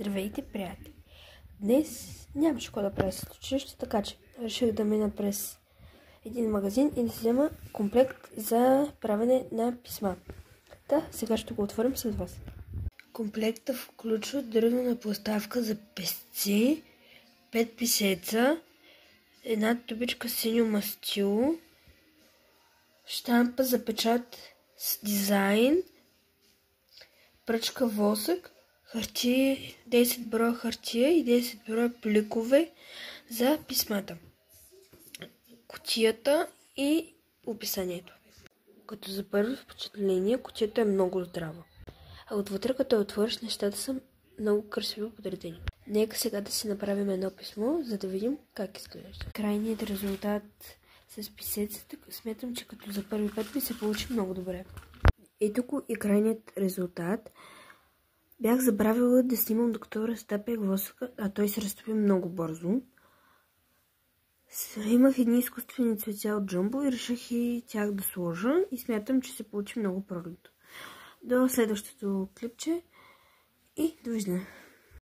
Здравейте, приятели! Днес нямаше какво да правя с училище, така че реших да мина през един магазин и да си взема комплект за правене на писма. Сега ще го отворим след вас. Комплектът включва дървена подставка за песци, 5 писеца, една тубичка синьо мастило, щампа за печат с дизайн, пръчка восък, хартия, 10 броя хартия и 10 броя пликове за писмата, кутията и описанието. Като за първо впечатление, кутията е много здрава, а отвътре като отвориш, нещата са много красиво подредени. Нека сега да си направим едно писмо, за да видим как изглежда. Крайният резултат с писецата, смятам, че като за първи път ми се получи много добре. Ето го и крайният резултат. Бях забравила да снимам докато разтапях восъка, а той се разтопи много бързо. Имах едни изкуствени цветя от Джумбо и реших и тях да сложа и смятам, че се получи много пролетно. До следващото клипче и довиждане.